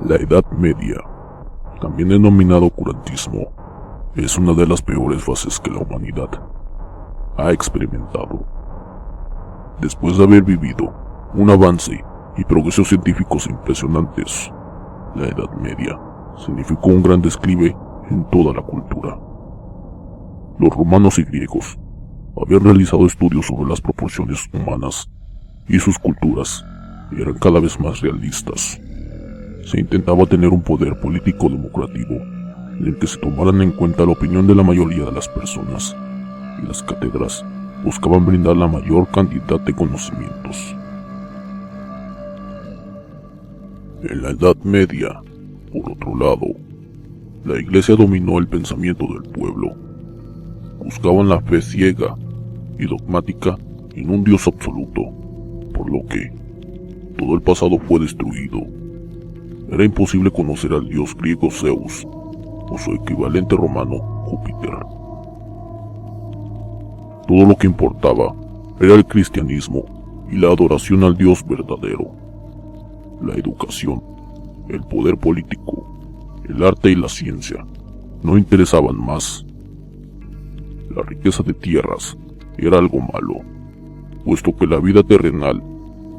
La Edad Media, también denominado oscurantismo, es una de las peores fases que la humanidad ha experimentado. Después de haber vivido un avance y progresos científicos impresionantes, la Edad Media significó un gran declive en toda la cultura. Los romanos y griegos habían realizado estudios sobre las proporciones humanas y sus culturas eran cada vez más realistas. Se intentaba tener un poder político democrático en el que se tomaran en cuenta la opinión de la mayoría de las personas, y las cátedras buscaban brindar la mayor cantidad de conocimientos. En la Edad Media, por otro lado, la Iglesia dominó el pensamiento del pueblo. Buscaban la fe ciega y dogmática en un Dios absoluto, por lo que todo el pasado fue destruido. Era imposible conocer al dios griego Zeus o su equivalente romano Júpiter. Todo lo que importaba era el cristianismo y la adoración al Dios verdadero. La educación, el poder político, el arte y la ciencia no interesaban más. La riqueza de tierras era algo malo, puesto que la vida terrenal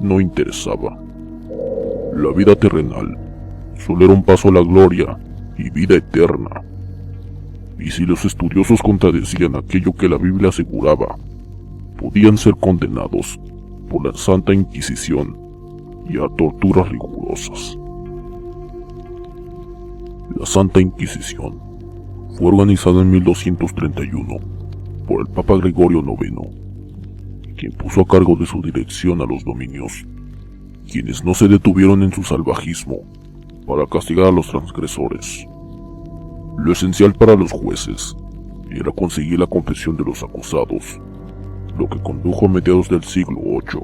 no interesaba. La vida terrenal solo era un paso a la gloria y vida eterna. Y si los estudiosos contradecían aquello que la Biblia aseguraba, podían ser condenados por la Santa Inquisición y a torturas rigurosas. La Santa Inquisición fue organizada en 1231 por el Papa Gregorio IX, quien puso a cargo de su dirección a los dominios, quienes no se detuvieron en su salvajismo para castigar a los transgresores. Lo esencial para los jueces era conseguir la confesión de los acusados, lo que condujo a mediados del siglo VIII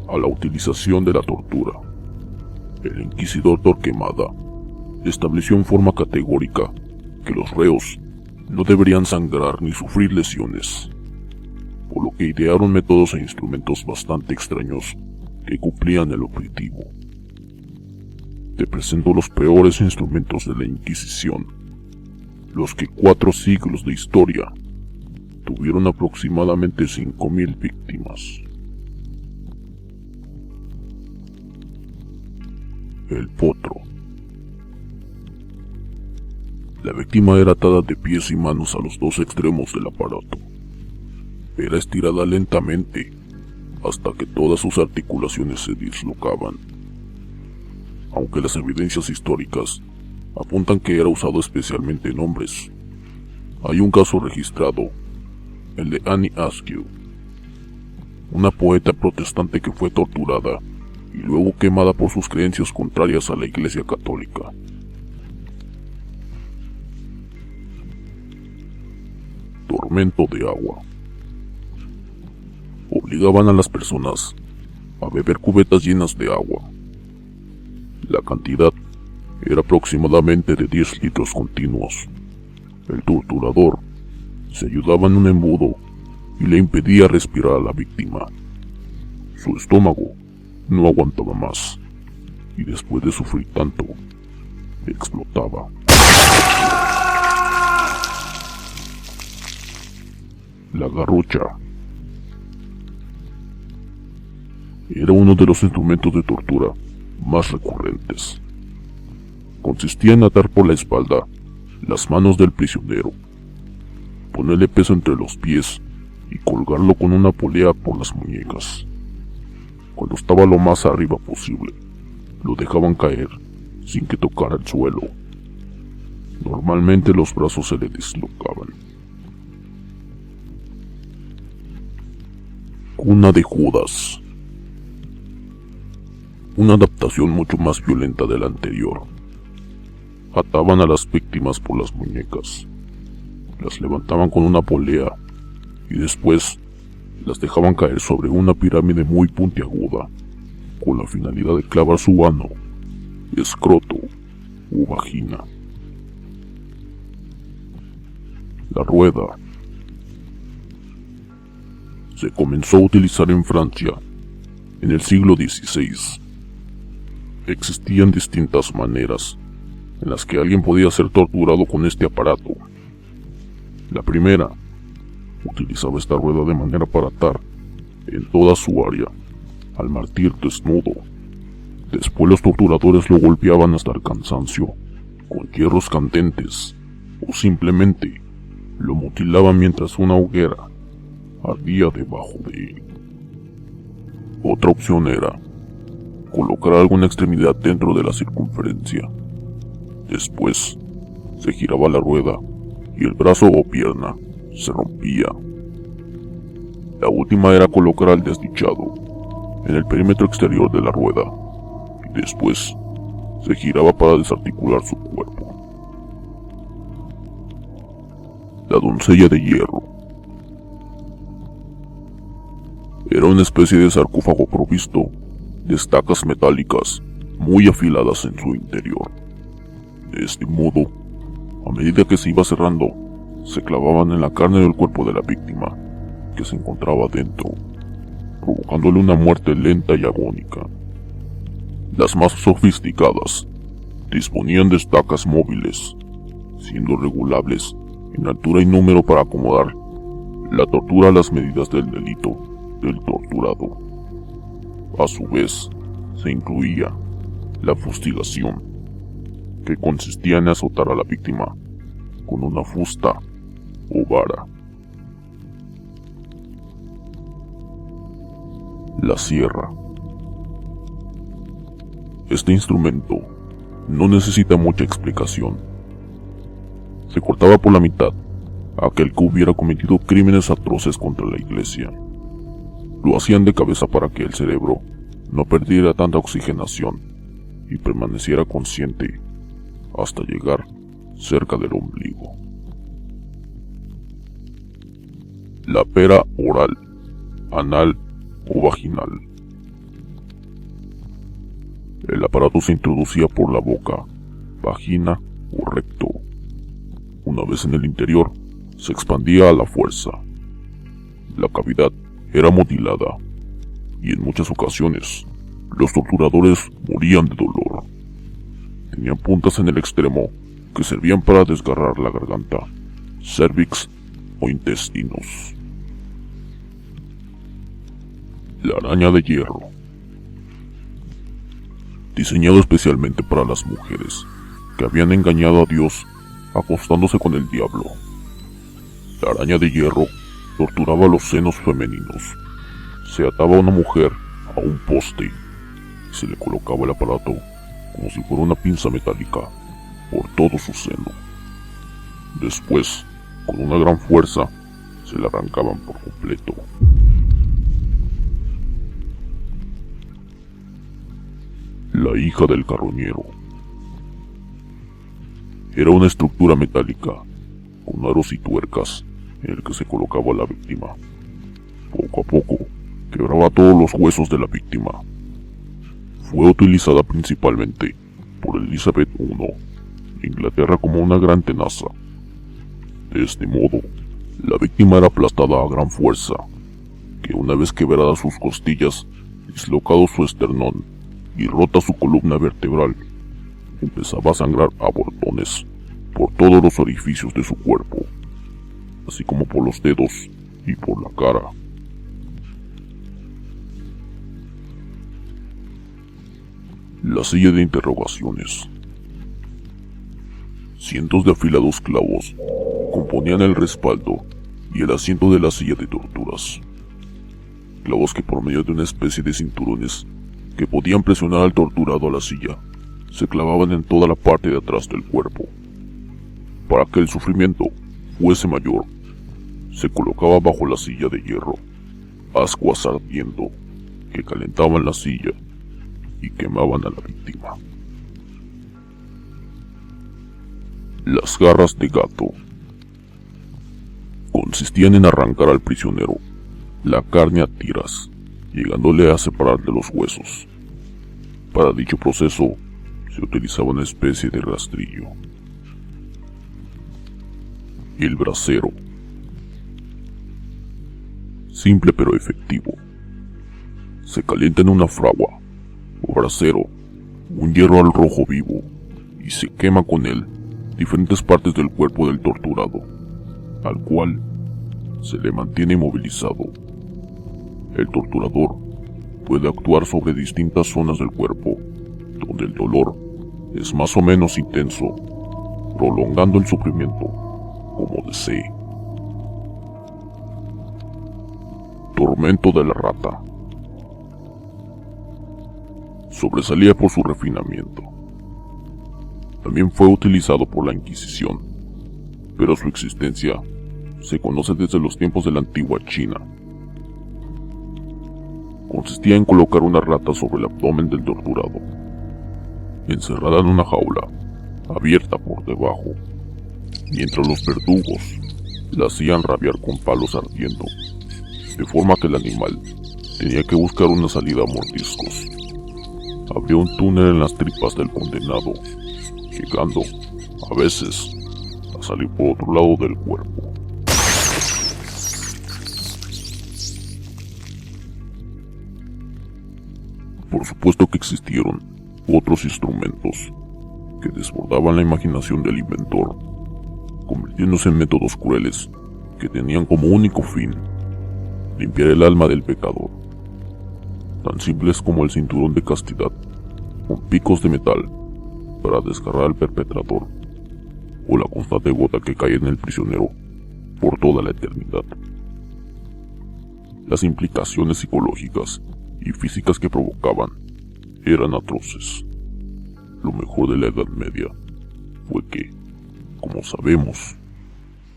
a la utilización de la tortura. El inquisidor Torquemada estableció en forma categórica que los reos no deberían sangrar ni sufrir lesiones, por lo que idearon métodos e instrumentos bastante extraños que cumplían el objetivo. Te presento los peores instrumentos de la Inquisición, los que 4 siglos de historia tuvieron aproximadamente 5.000 víctimas. El potro. La víctima era atada de pies y manos a los 2 extremos del aparato. Era estirada lentamente hasta que todas sus articulaciones se dislocaban. Aunque las evidencias históricas apuntan que era usado especialmente en hombres, hay un caso registrado, el de Anne Askew, una poeta protestante que fue torturada y luego quemada por sus creencias contrarias a la Iglesia Católica. Tormento de agua. Obligaban a las personas a beber cubetas llenas de agua. La cantidad era aproximadamente de 10 litros continuos. El torturador se ayudaba en un embudo y le impedía respirar a la víctima. Su estómago no aguantaba más, y después de sufrir tanto, explotaba. La garrocha. Era uno de los instrumentos de tortura más recurrentes. Consistía en atar por la espalda las manos del prisionero, ponerle peso entre los pies y colgarlo con una polea por las muñecas. Cuando estaba lo más arriba posible, lo dejaban caer sin que tocara el suelo. Normalmente los brazos se le dislocaban. Cuna de Judas. Una adaptación mucho más violenta de la anterior. Ataban a las víctimas por las muñecas, las levantaban con una polea y después las dejaban caer sobre una pirámide muy puntiaguda, con la finalidad de clavar su ano, escroto o vagina. La rueda. Se comenzó a utilizar en Francia en el siglo XVI. Existían distintas maneras en las que alguien podía ser torturado con este aparato. La primera, utilizaba esta rueda de manera para atar en toda su área al mártir desnudo. Después los torturadores lo golpeaban hasta el cansancio con hierros candentes o simplemente lo mutilaban mientras una hoguera ardía debajo de él. Otra opción era colocar alguna extremidad dentro de la circunferencia. Después se giraba la rueda y el brazo o pierna se rompía. La última era colocar al desdichado en el perímetro exterior de la rueda y después se giraba para desarticular su cuerpo. La doncella de hierro era una especie de sarcófago provisto de estacas metálicas muy afiladas en su interior. De este modo, a medida que se iba cerrando, se clavaban en la carne del cuerpo de la víctima, que se encontraba dentro, provocándole una muerte lenta y agónica. Las más sofisticadas disponían de estacas móviles, siendo regulables en altura y número para acomodar la tortura a las medidas del delito del torturado. A su vez, se incluía la fustigación, que consistía en azotar a la víctima con una fusta o vara. La sierra. Este instrumento no necesita mucha explicación. Se cortaba por la mitad a aquel que hubiera cometido crímenes atroces contra la iglesia. Lo hacían de cabeza para que el cerebro no perdiera tanta oxigenación y permaneciera consciente hasta llegar cerca del ombligo. La pera oral, anal o vaginal. El aparato se introducía por la boca, vagina o recto. Una vez en el interior, se expandía a la fuerza. La cavidad era mutilada y en muchas ocasiones los torturadores morían de dolor. Tenían puntas en el extremo que servían para desgarrar la garganta, cervix o intestinos. La araña de hierro. Diseñado especialmente para las mujeres que habían engañado a Dios acostándose con el diablo. La araña de hierro torturaba los senos femeninos. Se ataba a una mujer a un poste y se le colocaba el aparato como si fuera una pinza metálica por todo su seno. Después, con una gran fuerza, se la arrancaban por completo. La hija del carroñero. Era una estructura metálica con aros y tuercas en el que se colocaba la víctima. Poco a poco, quebraba todos los huesos de la víctima. Fue utilizada principalmente por Elizabeth I de Inglaterra como una gran tenaza. De este modo, la víctima era aplastada a gran fuerza, que una vez quebradas sus costillas, dislocado su esternón y rota su columna vertebral, empezaba a sangrar a bordones por todos los orificios de su cuerpo, así como por los dedos y por la cara. La silla de interrogaciones. Cientos de afilados clavos componían el respaldo y el asiento de la silla de torturas. Clavos que por medio de una especie de cinturones que podían presionar al torturado a la silla, se clavaban en toda la parte de atrás del cuerpo. Para que el sufrimiento fuese mayor, se colocaba bajo la silla de hierro ascuas ardiendo que calentaban la silla y quemaban a la víctima. Las garras de gato. Consistían en arrancar al prisionero la carne a tiras, llegándole a separar de los huesos. Para dicho proceso, se utilizaba una especie de rastrillo. El brasero. Simple pero efectivo. Se calienta en una fragua o brasero un hierro al rojo vivo y se quema con él diferentes partes del cuerpo del torturado, al cual se le mantiene inmovilizado. El torturador puede actuar sobre distintas zonas del cuerpo, donde el dolor es más o menos intenso, prolongando el sufrimiento como desee. Tormento de la rata. Sobresalía por su refinamiento. También fue utilizado por la Inquisición, pero su existencia se conoce desde los tiempos de la antigua China. Consistía en colocar una rata sobre el abdomen del torturado, encerrada en una jaula, abierta por debajo, mientras los verdugos la hacían rabiar con palos ardiendo, de forma que el animal tenía que buscar una salida a mordiscos. Había un túnel en las tripas del condenado, llegando, a veces, a salir por otro lado del cuerpo. Por supuesto que existieron otros instrumentos que desbordaban la imaginación del inventor, convirtiéndose en métodos crueles que tenían como único fin limpiar el alma del pecador, tan simples como el cinturón de castidad, con picos de metal para desgarrar al perpetrador, o la constante gota que cae en el prisionero por toda la eternidad. Las implicaciones psicológicas y físicas que provocaban eran atroces. Lo mejor de la Edad Media fue que, como sabemos,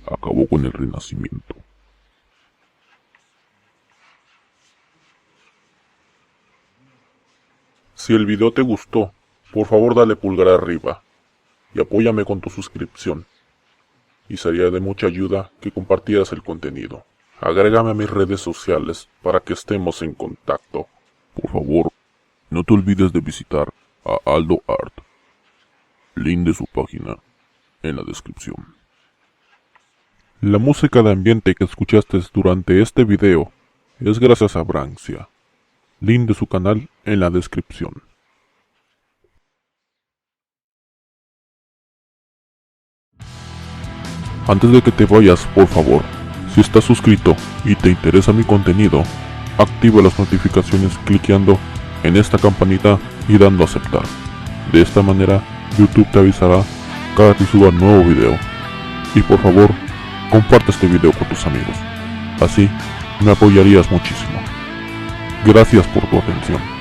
acabó con el Renacimiento. Si el video te gustó, por favor dale pulgar arriba y apóyame con tu suscripción. Y sería de mucha ayuda que compartieras el contenido. Agrégame a mis redes sociales para que estemos en contacto. Por favor, no te olvides de visitar a Aldo Art. Link de su página en la descripción. La música de ambiente que escuchaste durante este video es gracias a Branxia. Link de su canal en la descripción. Antes de que te vayas, por favor, si estás suscrito y te interesa mi contenido, activa las notificaciones clicando en esta campanita y dando a aceptar. De esta manera, YouTube te avisará cada que suba nuevo video. Y por favor, comparte este video con tus amigos. Así, me apoyarías muchísimo. Gracias por tu atención.